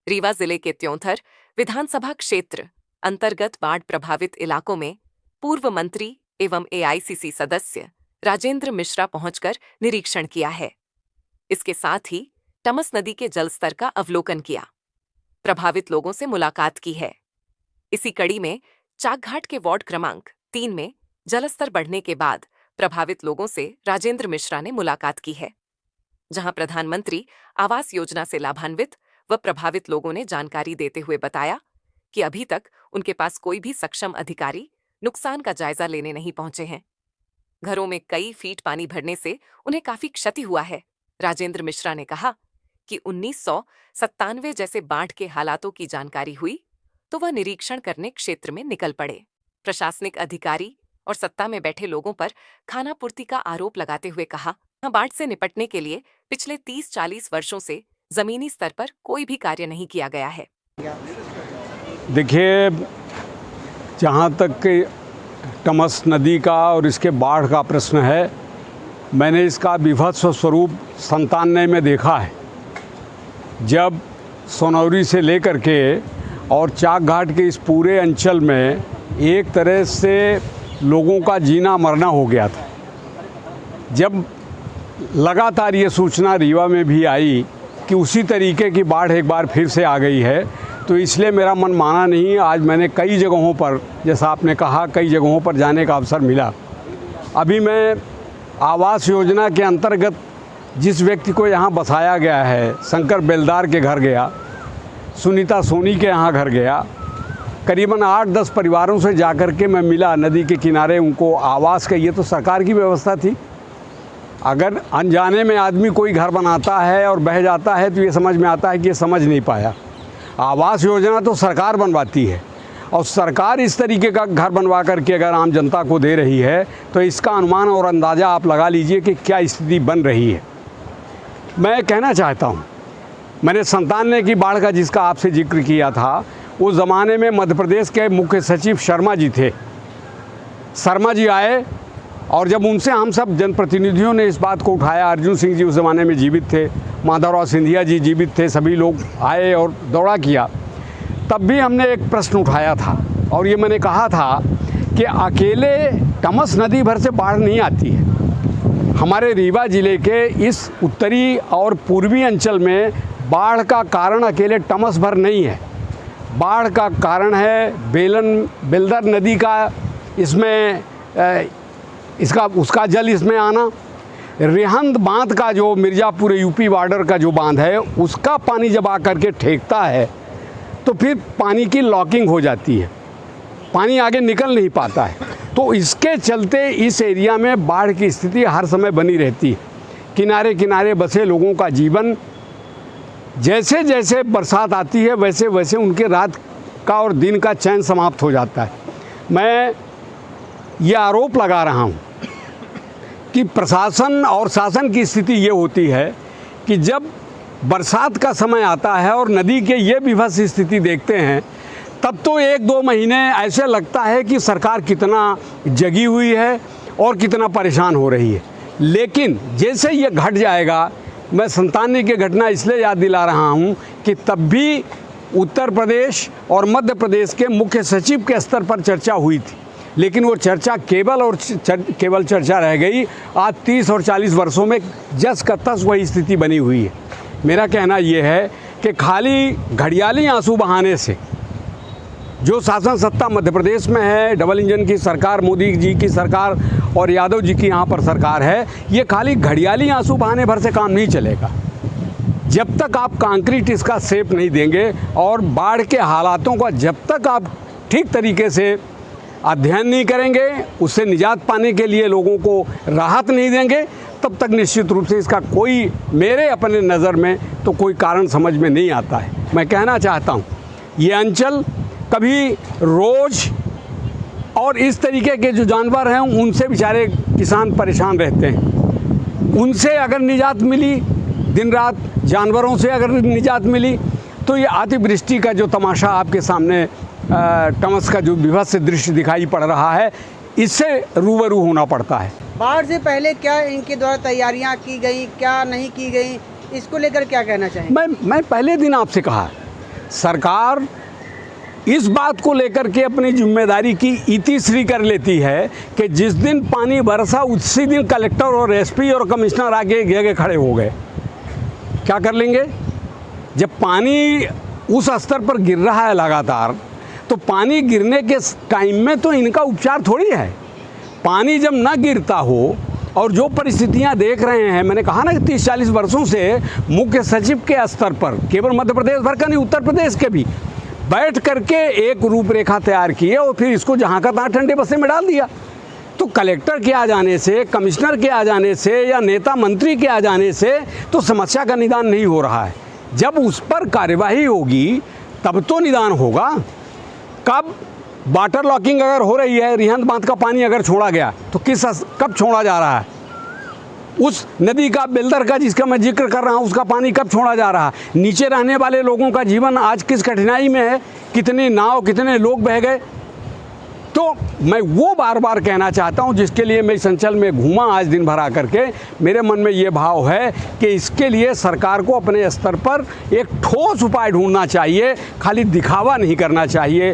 रीवा जिले के त्योंथर विधानसभा क्षेत्र अंतर्गत बाढ़ प्रभावित इलाकों में पूर्व मंत्री एवं एआईसीसी सदस्य राजेंद्र मिश्रा पहुंचकर निरीक्षण किया है। इसके साथ ही टमस नदी के जलस्तर का अवलोकन किया, प्रभावित लोगों से मुलाकात की है। इसी कड़ी में चाकघाट के वार्ड क्रमांक 3 में जलस्तर बढ़ने के बाद प्रभावित लोगों से राजेंद्र मिश्रा ने मुलाकात की है, जहां प्रधानमंत्री आवास योजना से लाभान्वित व प्रभावित लोगों ने जानकारी देते हुए बताया कि अभी तक उनके पास कोई भी सक्षम अधिकारी नुकसान का जायजा लेने नहीं पहुंचे हैं। घरों में कई फीट पानी भरने से उन्हें काफी क्षति हुआ है। राजेंद्र मिश्रा ने कहा कि 1997 जैसे बाढ़ के हालातों की जानकारी हुई तो वह निरीक्षण करने क्षेत्र में निकल पड़े। प्रशासनिक अधिकारी और सत्ता में बैठे लोगों पर खानापूर्ति का आरोप लगाते हुए कहा, बाढ़ से निपटने के लिए पिछले 30-40 वर्षों से जमीनी स्तर पर कोई भी कार्य नहीं किया गया है। देखिए, जहाँ तक टमस नदी का और इसके बाढ़ का प्रश्न है, मैंने इसका विभत्स स्वरूप 97 में देखा है, जब सोनौरी से लेकर के और चाकघाट के इस पूरे अंचल में एक तरह से लोगों का जीना मरना हो गया था। जब लगातार ये सूचना रीवा में भी आई कि उसी तरीके की बाढ़ एक बार फिर से आ गई है, तो इसलिए मेरा मन माना नहीं। आज मैंने कई जगहों पर, जैसा आपने कहा, कई जगहों पर जाने का अवसर मिला। अभी मैं आवास योजना के अंतर्गत जिस व्यक्ति को यहाँ बसाया गया है, शंकर बेलदार के घर गया, सुनीता सोनी के यहाँ घर गया, करीबन 8-10 परिवारों से जाकर के मैं मिला। नदी के किनारे उनको आवास का, ये तो सरकार की व्यवस्था थी। अगर अनजाने में आदमी कोई घर बनाता है और बह जाता है तो ये समझ में आता है कि ये समझ नहीं पाया। आवास योजना तो सरकार बनवाती है, और सरकार इस तरीके का घर बनवा करके अगर आम जनता को दे रही है तो इसका अनुमान और अंदाज़ा आप लगा लीजिए कि क्या स्थिति बन रही है। मैं कहना चाहता हूँ, मैंने 97 की बाढ़ का जिसका आपसे जिक्र किया था, उस ज़माने में मध्य प्रदेश के मुख्य सचिव शर्मा जी थे। शर्मा जी आए और जब उनसे हम सब जनप्रतिनिधियों ने इस बात को उठाया, अर्जुन सिंह जी उस ज़माने में जीवित थे, माधवराव सिंधिया जी जीवित थे, सभी लोग आए और दौड़ा किया, तब भी हमने एक प्रश्न उठाया था और ये मैंने कहा था कि अकेले टमस नदी भर से बाढ़ नहीं आती है। हमारे रीवा ज़िले के इस उत्तरी और पूर्वी अंचल में बाढ़ का कारण अकेले टमस भर नहीं है। बाढ़ का कारण है बेलदर नदी का, इसमें उसका जल इसमें आना, रेहंद बांध का, जो मिर्ज़ापुर यूपी बॉर्डर का जो बांध है, उसका पानी जब आकर के ठेकता है तो फिर पानी की लॉकिंग हो जाती है, पानी आगे निकल नहीं पाता है। तो इसके चलते इस एरिया में बाढ़ की स्थिति हर समय बनी रहती है। किनारे किनारे बसे लोगों का जीवन, जैसे जैसे बरसात आती है वैसे वैसे उनके रात का और दिन का चैन समाप्त हो जाता है। मैं ये आरोप लगा रहा हूँ कि प्रशासन और शासन की स्थिति ये होती है कि जब बरसात का समय आता है और नदी के ये विभत्स स्थिति देखते हैं, तब तो 1-2 महीने ऐसे लगता है कि सरकार कितना जगी हुई है और कितना परेशान हो रही है। लेकिन जैसे ये घट जाएगा, मैं 97 की घटना इसलिए याद दिला रहा हूँ कि तब भी उत्तर प्रदेश और मध्य प्रदेश के मुख्य सचिव के स्तर पर चर्चा हुई थी, लेकिन वो चर्चा केवल चर्चा रह गई। आज 30 और 40 वर्षों में जस का तस वही स्थिति बनी हुई है। मेरा कहना ये है कि खाली घड़ियाली आंसू बहाने से जो शासन सत्ता मध्य प्रदेश में है, डबल इंजन की सरकार, मोदी जी की सरकार और यादव जी की यहाँ पर सरकार है, ये खाली घड़ियाली आंसू बहाने भर से काम नहीं चलेगा। जब तक आप कंक्रीट इसका शेप नहीं देंगे और बाढ़ के हालातों का जब तक आप ठीक तरीके से अध्ययन नहीं करेंगे, उससे निजात पाने के लिए लोगों को राहत नहीं देंगे, तब तक निश्चित रूप से इसका कोई, मेरे अपने नज़र में तो कोई कारण समझ में नहीं आता है। मैं कहना चाहता हूँ, ये अंचल कभी रोज़ और इस तरीके के जो जानवर हैं उनसे बेचारे किसान परेशान रहते हैं। उनसे अगर निजात मिली, दिन रात जानवरों से अगर निजात मिली, तो ये अतिवृष्टि का जो तमाशा आपके सामने टमस का जो विभत्स दृश्य दिखाई पड़ रहा है, इससे रूबरू होना पड़ता है। बाढ़ से पहले क्या इनके द्वारा तैयारियां की गई, क्या नहीं की गई, इसको लेकर क्या कहना चाहेंगे? मैं पहले दिन आपसे कहा सरकार इस बात को लेकर के अपनी जिम्मेदारी की इतिश्री कर लेती है कि जिस दिन पानी बरसा उसी दिन कलेक्टर और एसपी और कमिश्नर आके एक जगह खड़े हो गए। क्या कर लेंगे? जब पानी उस स्तर पर गिर रहा है लगातार, तो पानी गिरने के टाइम में तो इनका उपचार थोड़ी है। पानी जब ना गिरता हो और जो परिस्थितियां देख रहे हैं, मैंने कहा ना कि 30-40 वर्षों से मुख्य सचिव के स्तर पर, केवल मध्य प्रदेश भर का नहीं, उत्तर प्रदेश के भी बैठ करके एक रूपरेखा तैयार की है और फिर इसको जहाँ का तहाँ ठंडे बस्ते में डाल दिया। तो कलेक्टर के आ जाने से, कमिश्नर के आ जाने से या नेता मंत्री के आ जाने से तो समस्या का निदान नहीं हो रहा है। जब उस पर कार्यवाही होगी तब तो निदान होगा। कब वाटर लॉकिंग अगर हो रही है, रिहंद बांध का पानी अगर छोड़ा गया तो कब छोड़ा जा रहा है? उस नदी का, बेलदर का जिसका मैं जिक्र कर रहा हूँ, उसका पानी कब छोड़ा जा रहा है? नीचे रहने वाले लोगों का जीवन आज किस कठिनाई में है? कितनी नाव, कितने लोग बह गए। तो मैं वो बार बार कहना चाहता हूँ जिसके लिए मैं इस अंचल में घूमा आज दिन भर आकर के, मेरे मन में ये भाव है कि इसके लिए सरकार को अपने स्तर पर एक ठोस उपाय ढूंढना चाहिए, खाली दिखावा नहीं करना चाहिए।